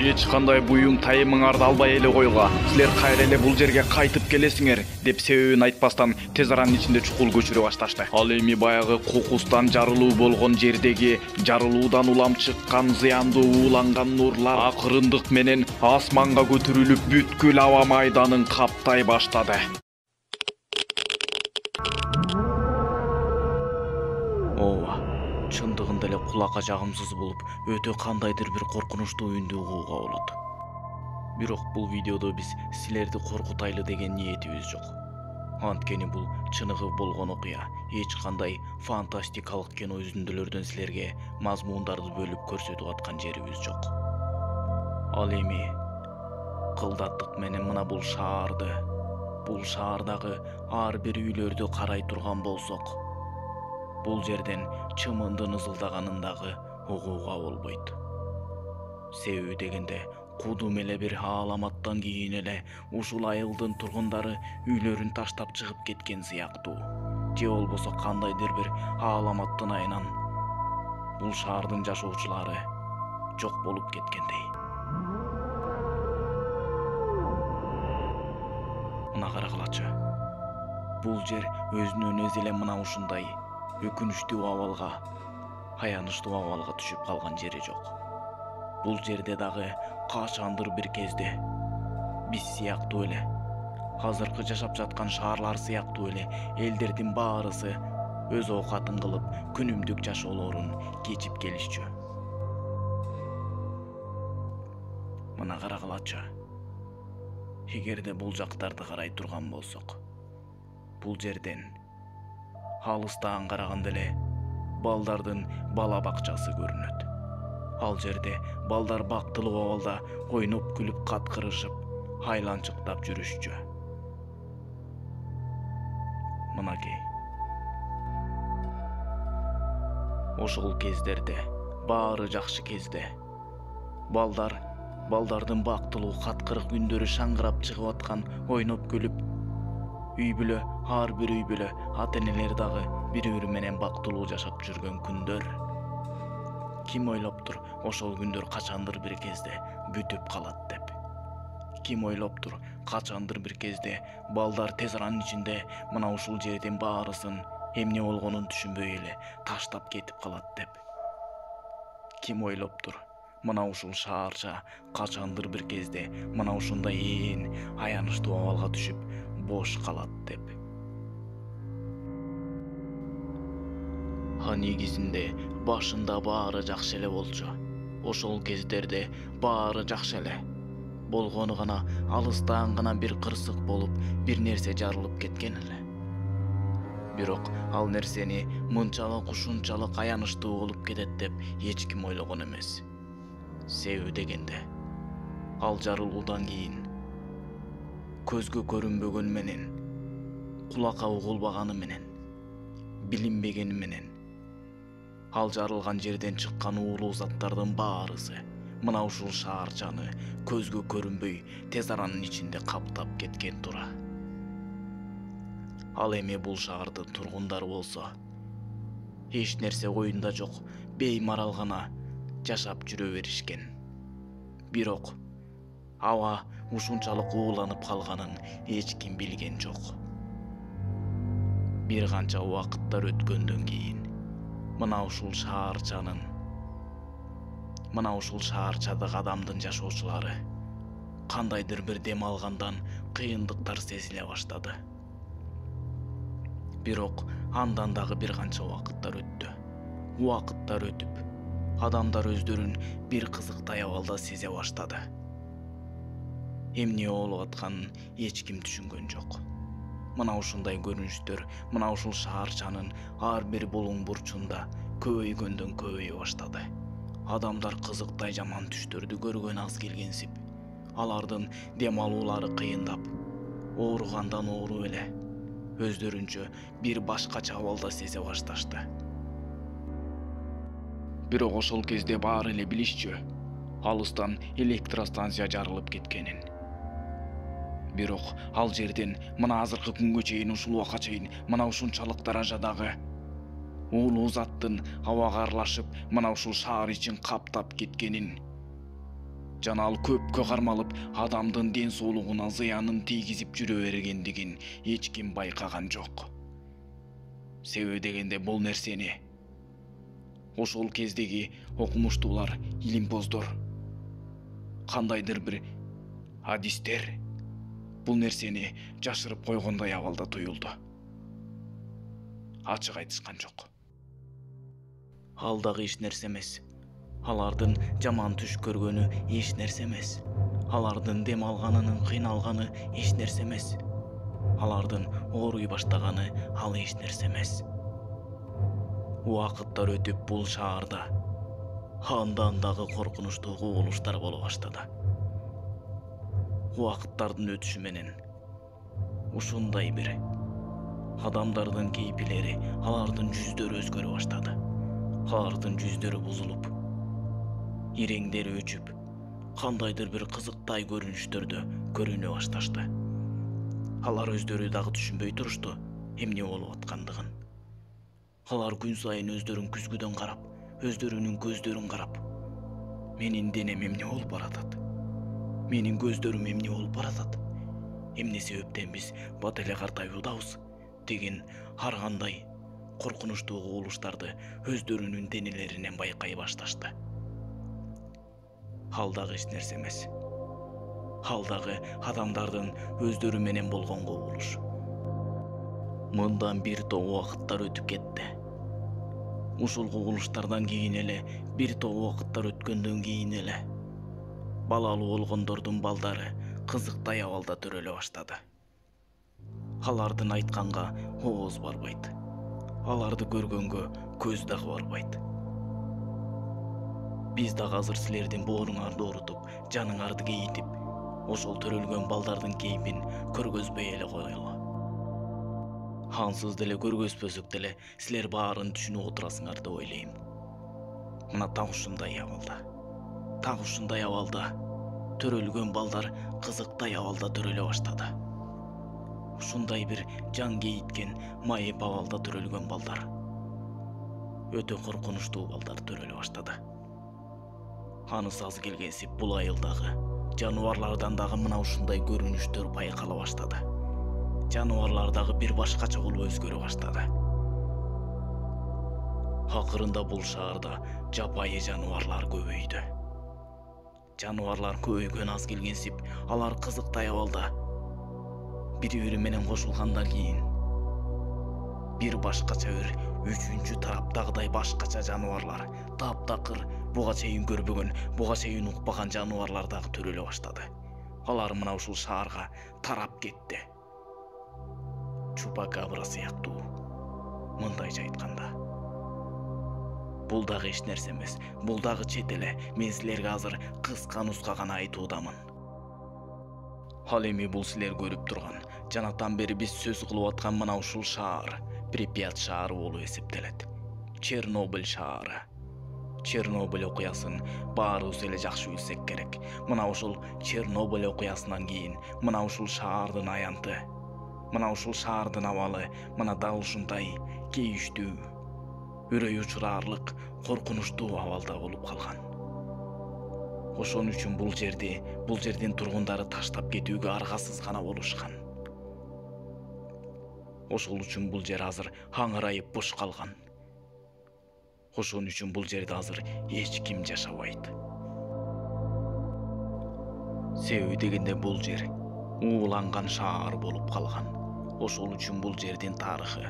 Эч кандай буюм тайымыңарды албай эле койго. Силер кайра эле бул жерге кайтып келесиңер деп себебин айтпастан тез аранын ичинде чукул көчүрө башташты. Ал эми баягы кокустан жарылуу болгон жердеги жарылуудан улам чыккан зыяндуу ууланган нурлар акырындык менен асманга көтөрүлүп бүткүл аба майданын каптай баштады. Ооба, чындыгында эле кулакка жагымсыз болуп, өтө кандайдыр бир коркунучтуу үндү угууга болот. Бирок бул видеодо биз силерди коркутайлы деген ниетибиз жок. Анткени бул чыныгы болгон окуя, эч кандай фантастикалык кино үзүндүлөрдөн силерге мазмундарды бөлүп көрсөтүп аткан жерибиз жок. Ал эми кылдаттык менен мына бул шаардагы ар бир үйлөрдү карай турган болсок, бул жерден чымындын ызылдаганын дагы угууга болбойт. Себеби дегенде кудум эле бир ааламаттан кийин эле ушул айылдын тургундары үйлөрүн таштап чыгып кеткен сыяктуу. Же болбосо кандайдыр бир ааламаттын айынан бул шаардын жашоочулары жок болуп кеткендей. Мына карагылачы. Бул жер өзүнөн өзү эле мына ушундай өкүнүчтүү абалга, аянычтуу абалга түшүп калган жери жок. Бул жерде дагы качандыр бир кезде биз сыяктуу эле, азыркы жашап жаткан шаарлар сыяктуу эле элдердин баарысы өз оокатын кылып, күнүмдүк жашоолорун кечип келишчү. Мына карагылачы. Эгерде бул жактарды карай турган болсок, бул жерден алыстан караганда эле балдардын бала бакчасы көрүнөт. Ал жерде балдар бактылуу абалда ойноп күлүп каткырышып, айланчыктап жүрүшчү. Мынакей. Ошол кездерде, баары жакшы кезде, балдардын бактылуу каткырык үндөрү шаңгырап чыгып аткан, ойноп күлүп, үй бүлө, ар бир үй бүлө, ата-энелер дагы бири-бири менен бактылуу жашап жүргөн күндөр. Ким ойлоптур, ошол күндөр качандыр бир кезде бүтүп калат деп. Ким ойлоптур, качандыр бир кезде балдар тез аранын ичинде мына ушул жердин баарысын эмне болгонун түшүнбөй эле таштап кетип калат деп. Ким ойлоптур, мына ушул шаарча качандыр бир кезде мына ушундай ээн аянычтуу абалга түшүп бош калат деп. Негизинде башында баары жакшы эле болчу. Ошол кездерде баары жакшы эле. Болгону гана алыстан гана бир кырсык болуп, бир нерсе жарылып кеткен эле. Бирок ал нерсени мынчалык ушунчалык аянычтуу болуп кетет деп эч ким ойлогон эмес. Себеби дегенде, ал жарылуудан кийин көзгө көрүнбөгөн менен, кулакка угулбаганы менен, билинбегени менен, ал жарылган жерден чыккан уулуу заттардын баарысы мына ушул шаарчаны көзгө көрүнбөй тез аранын ичинде каптап кеткен тура. Ал эми бул шаардын тургундары болсо, эч нерсе оюнда жок, беймарал гана жашап жүрө беришкен. Бирок аба ушунчалык ууланып калганын эч ким билген жок. Бир канча убакыттар өткөндөн кийин мына ушул шаарчадагы адамдын жашоочулары кандайдыр бир дем алгандан кыйындыктар сезиле баштады. Бирок андан дагы бир канча убакыттар өттү. Убакыттар өтүп, адамдар өздөрүн бир кызыктай абалда сезе баштады. Эмне болуп атканын эч ким түшүнгөн жок. Мына ушундай көрүнүштөр мына ушул шаарчанын ар бир булуң бурчунда көбөйгөндөн көбөйө баштады. Адамдар кызыктай жаман түштөрдү көргөн аз келгенсип, алардын дем алуулары кыйындап, ооругандан оору эле, өздөрүнчө бир башкача абалда сезе башташты. Бирок ошол кезде баары эле билишчү, алыстан электростанция жарылып кеткенин. Бирок ал жерден мына азыркы күнгө чейин ушул убакка чейин мына ушунчалык даражадагы уулуу заттын абага аралашып мына ушул шаар ичин каптап кеткенин жана ал көпкө кармалып адамдын ден соолугуна зыянын тийгизип жүрө бергендигин эч ким байкаган жок. Себеби дегенде бул нерсени ошол кездеги окумуштуулар, илимпоздор, кандайдыр бир адистер бул нерсени жашырып койгондой абалда туюлду. Ачык айтышкан жок. Ал дагы эч нерсе эмес. Алардын жаман түш көргөнү эч нерсе эмес. Алардын дем алганынын кыйналганы эч нерсе эмес. Алардын ооруй баштаганы ал эч нерсе эмес. Убакыттар өтүп бул шаарда андан дагы коркунучтуу кубулуштар боло баштады. Убакыттардын өтүшү менен ушундай бир адамдардын кейпилери, алардын жүздөрү өзгөрө баштады. Алардын жүздөрү бузулуп, иреңдери өчүп, кандайдыр бир кызыктай көрүнүштөрдө көрүнө башташты. Алар өздөрү дагы түшүнбөй турушту эмне болуп аткандыгын. Алар күн сайын өздөрүн күзгүдөн карап, өздөрүнүн көздөрүн карап, менин денем эмне болуп баратат? Менин көздөрүм эмне болуп баратат? Эмне себептен биз бат эле картаюудабыз? Деген ар кандай коркунучтуу кубулуштарды өздөрүнүн денелеринен байкай башташты. Ал дагы эч нерсе эмес. Ал дагы адамдардын өздөрү менен болгон кубулуш. Мындан бир топ убакыттар өтүп кетти. Ушул кубулуштардан кийин эле, бир топ убакыттар өткөндөн кийин эле балалуу болгондордун балдары кызыктай абалда төрөлө баштады. Алардын айтканга ооз барбайт. Аларды көргөнгө көз дагы барбайт. Биз дагы азыр силердин бооруңарды оорутуп, жаныңарды кейитип, ошол төрөлгөн балдардын кейпин көргөзбөй эле коелу. Ансыз деле көргөзбөсөк деле силер баарын түшүнүп отурасыңар деп ойлойм. Мына так ушундай абалда төрөлгөн балдар кызыктай абалда төрөлө баштады. Ушундай бир жан кейиткен, майып абалда төрөлгөн балдар, өтө коркунучтуу балдар төрөлө баштады. Анысы аз келгенсип бул айылдагы жаныбарлардан дагы мына ушундай көрүнүштөр байкала баштады. Жаныбарлар дагы бир башкача болуп өзгөрө баштады. Акырында бул шаарда жапайы жаныбарлар көбөйдү. Жаныбарлар көбөйгөн аз келгенсип, алар кызыктай абалда бири-бири менен кошулгандан кийин бир башкача бир үчүнчү тараптагыдай башкача жаныбарлар, таптакыр, буга чейин көрбөгөн, буга чейин укпаган жаныбарлар дагы төрөлө баштады. Алар мына ушул шаарга тарап кетти. Чупакабра сыяктуу, мындайча айтканда. Бул дагы эч нерсе эмес, бул дагы чет эле. Мен силерге азыр кыска-нуска гана айтуудамын. Ал эми бул силер көрүп турган, жанатан бери биз сөз кылып аткан мына ушул шаар Припят шаары болуп эсептелет. Чернобыль шаары. Чернобыль окуясын баарыбыз эле жакшы билсек керек. Мына ушул Чернобыль окуясынан кийин мына ушул шаардын аянты, мына ушул шаардын абалы мына дал ушундай кейиштүү, үрөй учураарлык, коркунучтуу абалда болуп калган. Ошон үчүн бул жердин тургундары таштап кетүүгө аргасыз гана болушкан. Ошол үчүн бул жер азыр аңырайып бош калган. Ошон үчүн бул жерде азыр эч ким жашабайт. Себеби дегенде бул жер ууланган шаар болуп калган. Ошол үчүн бул жердин тарыхы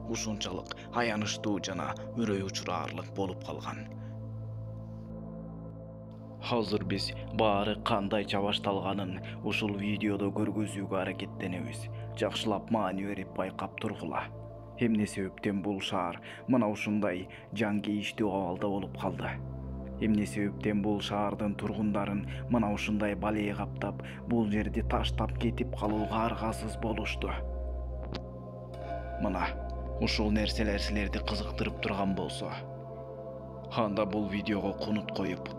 ушунчалык аянычтуу жана үрөй учураарлык болуп калган. Азыр биз баары кандайча башталганын ушул видеодо көргөзүүгө аракеттенебиз. Жакшылап маани берип байкап тургула. Эмне себептен бул шаар мына ушундай жан кейиштүү абалда болуп калды? Эмне себептен бул шаардын тургундарын мына ушундай балээ каптап, бул жерди таштап кетип калууга аргасыз болушту? Мына ушул нерселер силерди кызыктырып турган болсо, анда бул видеого кунут коюп,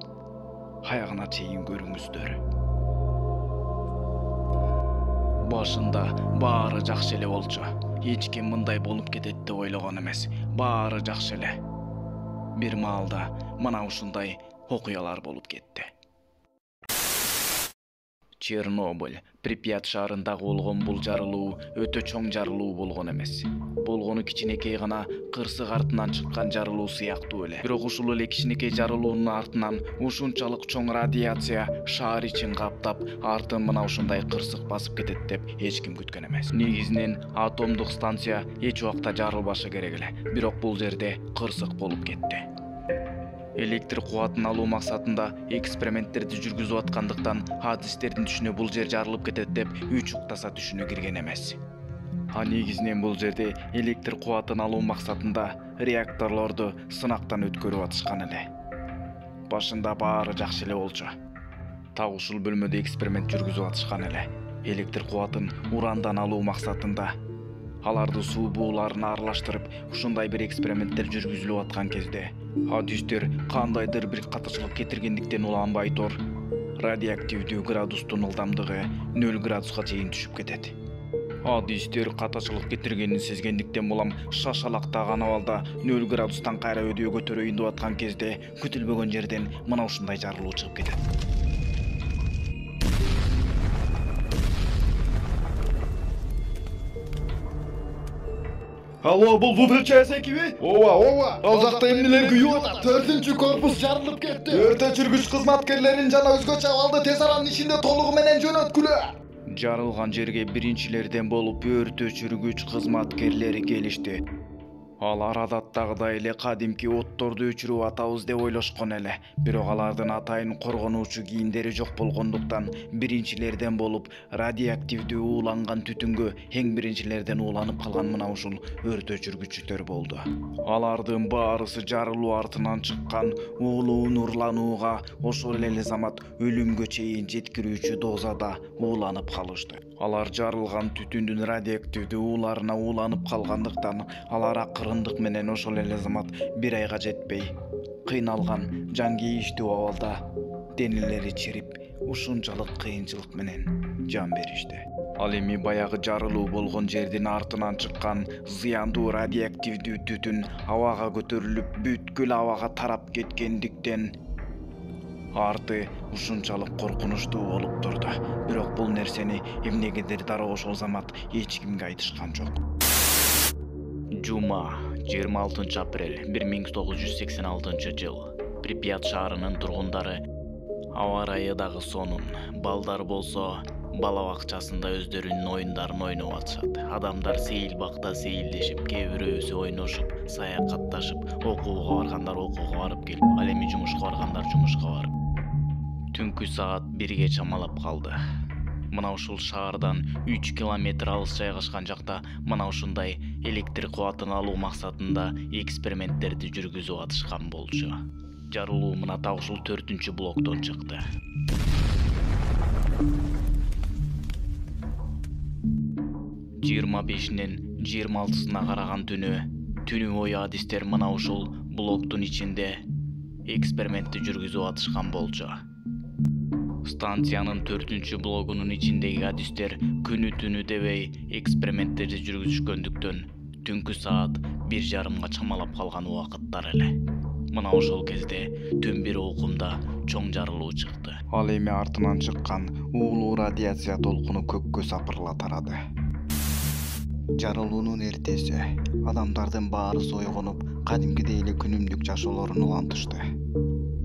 аягына чейин көрүңүздөр. Башында баары жакшы эле болчу. Эч ким мындай болуп кетет деп ойлогон эмес. Баары жакшы эле. Бир маалда мына ушундай окуялар болуп кетти. Чернобыль, Припят шаарындагы болгон бул жарылуу өтө чоң жарылуу болгон эмес. Болгону кичинекей гана кырсык артынан чыккан жарылуу сыяктуу эле. Бирок ушул эле кичинекей жарылуунун артынан ушунчалык чоң радиация шаар ичин каптап, артын мына ушундай кырсык басып кетет деп эч ким күткөн эмес. Негизинен атомдук станция эч убакта жарылбашы керек эле. Бирок бул жерде кырсык болуп кетти. Электр кубатын алуу максатында эксперименттерди жүргүзүп аткандыктан адистердин түшүнө бул жер жарылып кетет деп үч уктаса түшүнө кирген эмес. Негизинен бул жерде электр кубатын алуу максатында реакторлорду сынактан өткөрүп атышкан эле. Башында баары жакшы эле болчу. Так ушул бөлмөдө эксперимент жүргүзүп атышкан эле. Электр кубатын урандан алуу максатында аларды суу бууларына аралаштырып, ушундай бир эксперименттер жүргүзүлүп аткан кезде адистер кандайдыр бир катачылык кетиргендиктен уланбай тур, радиоактивдүү градустун ылдамдыгы 0 градуска чейин түшүп кетет. Адистер катачылык кетиргенин сезгендиктен булам шашалактаган абалда 0 градустан кайра өдөө көтөрөйүн деп аткан кезде күтүлбөгөн жерден мына ушундай жарылуу чыгып кетет. Алло, бул ВЧС экиби? Ооба. Ал жакта эмнелер күйүп атат? 4-корпус жарылып кетти. Өрт өчүргүч кызматкерлерин жана өзгөчө абалды тез аранын ичинде толугу менен жөнөткүлө. Жарылган жерге биринчилерден болуп өрт өчүргүч кызматкерлери келишти. Алар адаттагыдай эле кадимки отторду өчүрүп атабыз деп ойлошкон эле. Бирок алардын атайын коргонуучу кийимдери жок болгондуктан биринчилерден болуп радиоактивдүү ууланган түтүнгө эң биринчилерден ууланып калган мына ушул өрт өчүргүчтөр болду. Алардын баарысы жарылуу артынан чыккан уулуу нурланууга ошол эле замат өлүмгө чейин жеткирүүчү дозада ууланып калышты. Алар жарылган түтүндүн радиоактивдүү ууларына ууланып калгандыктан алар акырындык менен ошол эле замат 1 айга жетпей кыйналган жан кейиштүү абалда денелери чирип ушунчалык кыйынчылык менен жан беришти. Ал эми баягы жарылуу болгон жердин артынан чыккан зыяндуу радиоактивдүү түтүн абага көтөрүлүп бүткүл абага тарап кеткендиктен арты ушунчалык коркунучтуу болуп турду. Бирок бул нерсени эмнегедир дароо ошол замат эч кимге айтышкан жок. Жума 26 апрель 1986 жыл. Припят шаарынын тургундары аба ырайы дагы сонун. Балдар болсо бала бакчасында өздөрүнүн оюндарын ойноп атышат. Адамдар сейил бакта сейилдешип, кээ бирөөсү ойношуп, саякатташып, окууга баргандар окууга барып келип, ал эми жумушка баргандар жумушка барып. Түнкү саат 1-ге чамалап калды. Мына ушул шаардан 3 километр алыс жайгашкан жакта мына ушундай электр кубатын алуу максатында эксперименттерди жүргүзүп атышкан болчу. Жарылуу мына так ушул 4-блоктон чыкты. Жыйырма 25-нен 26-сына караган түнү бою адистер мына ушул блоктун ичинде экспериментти жүргүзүп атышкан болчу. Станциянын 4-блогунун ичиндеги адистер күнү түнү дебей эксперименттерди жүргүзүшкөндүктөн түнкү саат 1:30 чамалап калган убакыттар эле. Мына ошол кезде түн бир окумда чоң жарылуу чыкты. Ал эми артынан чыккан уулуу радиация толкуну көккө сапырыла тарады. Жарылуунун эртеси адамдардын баарысы ойгонуп, кадимкидей эле күнүмдүк жашоолорун улантышты.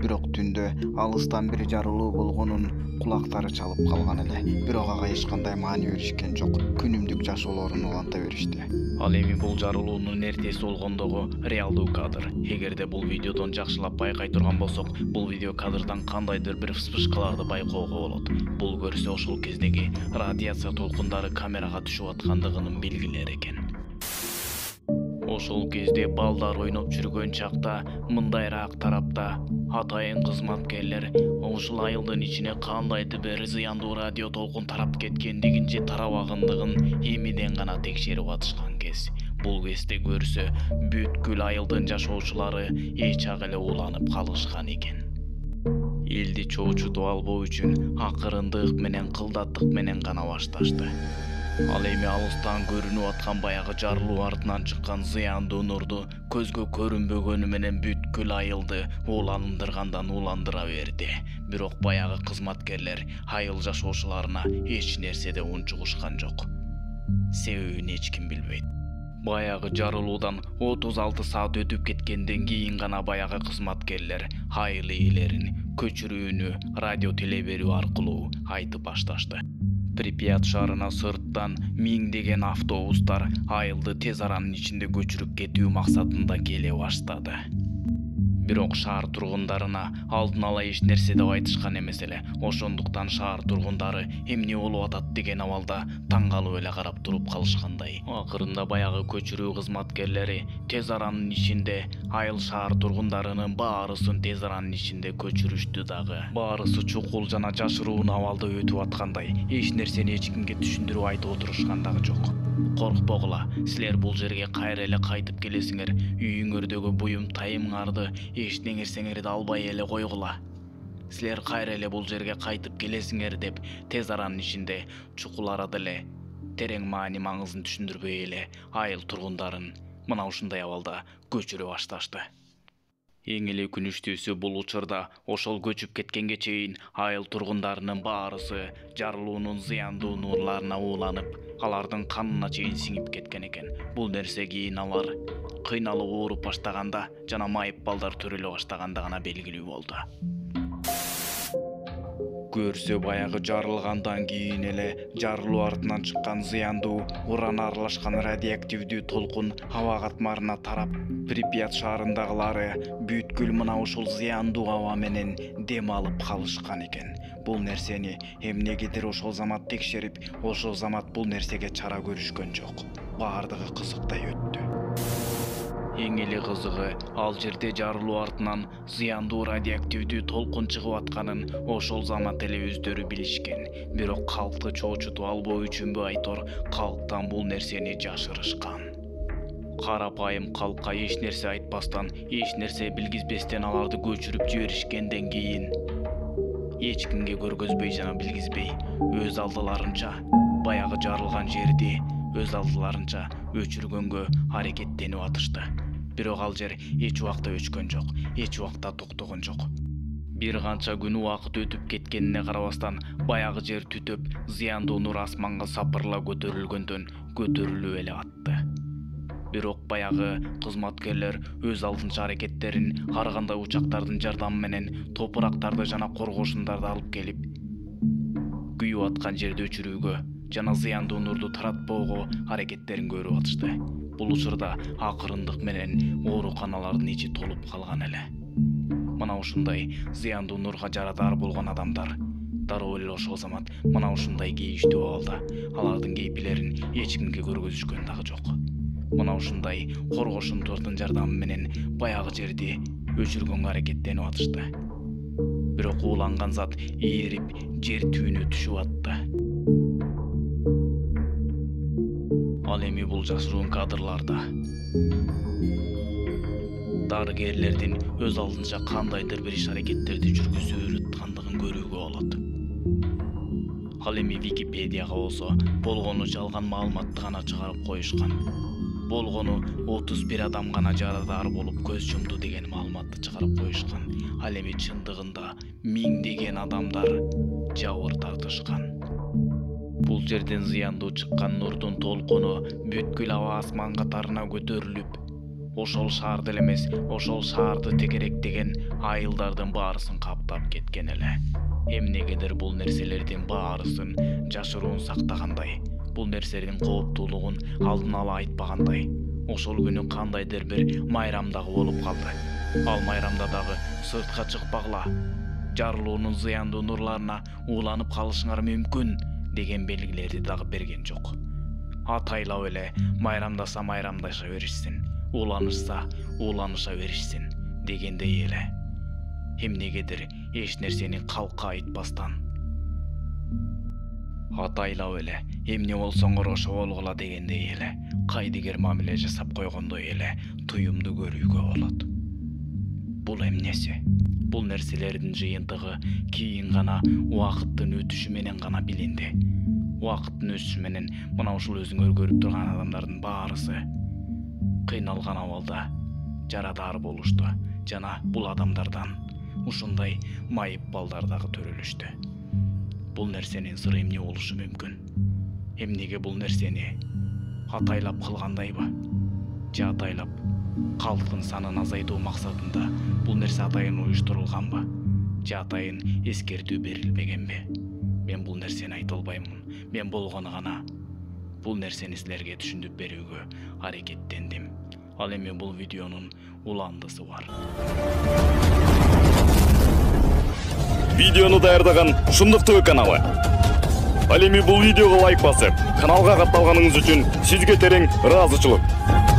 Бирок түндө алыстан бир жарылуу болгонун кулактары чалып калган эле. Бирок ага эч кандай маани беришкен жок. Күнүмдүк жашоолорун уланта беришти. Ал эми бул жарылуунун эртеси болгондогу реалдуу кадр. Эгерде бул видеодон жакшылап байкай турган болсок, бул видео кадрдан кандайдыр бир вспышкаларды байкоого болот. Бул көрсө ошол кездеги радиация толкундары камерага түшүп аткандыгынын белгилери экен. Ошол кезде балдар ойноп жүргөн чакта мындайраак тарапта атайын кызматкерлер ушул айылдын ичине кандайдыр бир зыяндуу радио толкун тарап кеткендигин же тарабагандыгын эмиден гана текшерип атышкан кез. Бул кезде көрсө бүткүл айылдын жашоочулары эч ак эле уланып калышкан экен. Элди чоочутуп албоо үчүн акырындык менен кылдаттык менен гана башташты. Ал эми алыстан көрүнүп аткан баягы жарылуу артынан чыккан зыяндуу нурду көзгө көрүнбөгөнү менен бүткүл айылды ууландыргандан ууландыра берди. Бирок баягы кызматкерлер айыл жашоочуларына эч нерседе унчугушкан жок. Себебин эч ким билбейт. Баягы жарылуудан 36 саат өтүп кеткенден кийин гана баягы кызматкерлер айыл ээлерин көчүрүүнү радио теле берүү аркылуу айтып башташты. Припят шаарына сырттан миңдеген автобустар айылды тез аранын ичинде көчүрүп кетүү максатында келе баштады. Бирок шаар тургундарына алдын ала эч нерсе деп айтышкан эмес эле. Ошондуктан шаар тургундары эмне болуп атат деген абалда таң калып эле карап туруп калышкандай. Акырында баягы көчүрүү кызматкерлери тез аранын ичинде айыл шаар тургундарынын баарысын тез аранын ичинде көчүрүштү дагы. Баарысы чукул жана жашыруун абалда өтүп аткандай, эч нерсени эч кимге түшүндүрүп айтып отурушкан дагы жок. Коркпогула, силер бул жерге кайра эле кайтып келесиңер. Үйүңөрдөгү буюм тайымыңарды эчтеңерсеңерди албай эле койгула. Силер кайра эле бул жерге кайтып келесиңер деп тез аранын ичинде чукул арада эле терең маани маңызын түшүндүрбөй эле айыл тургундарын мына ушундай абалда көчүрө башташты. Эң эле күнүштүүсү бул учурда ошол көчүп кеткенге чейин айыл тургундарынын баарысы жарылуунун зыяндуу нурларына ууланып, алардын канына чейин сиңип кеткен экен. Бул нерсе кийин алар кыйналып ооруп баштаганда жана майып балдар төрөлө баштаганда гана белгилүү болду. Көрсө баягы жарылгандан кийин эле жарылуу артынан чыккан зыяндуу уран аралашкан радиоактивдүү толкун аба катмарына тарап, Припят шаарындагылары бүткүл мына ушул зыяндуу аба менен дем алып калышкан экен. Бул нерсени эмнегедир ошол замат текшерип, ошол замат бул нерсеге чара көрүшкөн жок. Баардыгы кызыктай өттү. Эң эле кызыгы, ал жерде жарылуу артынан зыяндуу радиоактивдүү толкун чыгып атканын ошол замат эле өздөрү билишкен. Бирок калкты чоочутуп албоо үчүнбү айтор, калктан бул нерсени жашырышкан. Карапайым калкка эч нерсе айтпастан, эч нерсе билгизбестен аларды көчүрүп жиберишкенден кийин эч кимге көргөзбөй жана билгизбей өз алдыларынча баягы жарылган жерди өз алдыларынча өчүргөнгө аракеттенип атышты. Бирок ал жер эч убакта өчкөн жок, эч убакта токтогон жок. Бир канча күн убакыт өтүп кеткенине карабастан, баягы жер түтөп, зыяндуу нур асманга сапырыла көтөрүлгөндөн көтөрүлүп эле атты. Бирок баягы кызматкерлер өз алдынча аракеттерин ар кандай учактардын жардамы менен топурактарды жана коргошундарды алып келип, күйүп аткан жерди өчүрүүгө жана зыяндуу нурду таратпоого аракеттерин көрүп атышты. Бул учурда акырындык менен ооруканалардын ичи толуп калган эле. Мына ушундай зыяндуу нурга жарадар болгон адамдар дароо эле ошол замат мына ушундай кейиштүү абалда алардын кейпилерин эч кимге көргөзүшкөн дагы жок. Мына ушундай коргошундардын жардамы менен баягы жерди өчүргөнгө аракеттенип атышты. Бирок ууланган зат ээрип жер түбүнө түшүп атты. Ал эми бул жашыруун кадрларда дарыгерлердин өз алдынча кандайдыр бир иш-аракеттерди жүргүзүп аткандыгын көрүүгө болот. Ал эми Википедияга болсо болгону жалган маалыматты гана чыгарып коюшкан. Болгону 31 адам гана жарадар болуп көз жумду деген маалыматты чыгарып коюшкан. Ал эми чындыгында миңдеген адамдар жабыр тартышкан. Бул жерден зыяндуу чыккан нурдун толкуну бүткүл аба асман катарына көтөрүлүп, ошол шаарды эле эмес, ошол шаарды текеректеген айылдардын баарысын каптап кеткен эле. Эмнегедир бул нерселердин баарысын жашыруун сактагандай, бул нерселердин кооптуулугун алдын ала айтпагандай, ошол күнү кандайдыр бир майрам дагы болуп калды. Ал майрамда дагы сыртка чыкпагыла, жарылуунун зыяндуу нурларына ууланып калышыңар мүмкүн деген белгилерди дагы берген жок. Атайлап эле майрамдаса майрамдаша беришсин, ууланышса ууланыша беришсин дегендей эле. Эмнегедир эч нерсени калкка айтпастан атайлап эле эмне болсоңор ошо болгула дегендей эле кайдыгер мамиле жасап койгондой эле туюмду көрүүгө болот. Бул эмнеси? Бул нерселердин жыйынтыгы кийин гана убакыттын өтүшү менен гана билинди. Убакыттын өтүшү менен мына ушул өзүңөр көрүп турган адамдардын баарысы кыйналган абалда жарадар болушту жана бул адамдардан ушундай майып балдар дагы төрөлүштү. Бул нерсенин сыры эмне болушу мүмкүн? Эмнеге бул нерсени атайлап кылгандайбы? Же атайлап калктын санын азайтуу максатында бул нерсе атайын уюштурулганбы? Же атайын эскертүү берилбегенби? Мен бул нерсени айта албаймын. Мен болгону гана бул нерсени силерге түшүндүрүп берүүгө аракеттендим. Ал эми бул видеонун уландысы бар. Видеону даярдаган Шындык ТВ каналы. Ал эми бул видеого лайк басып, каналга катталганыңыз үчүн сизге терең ыраазычылык.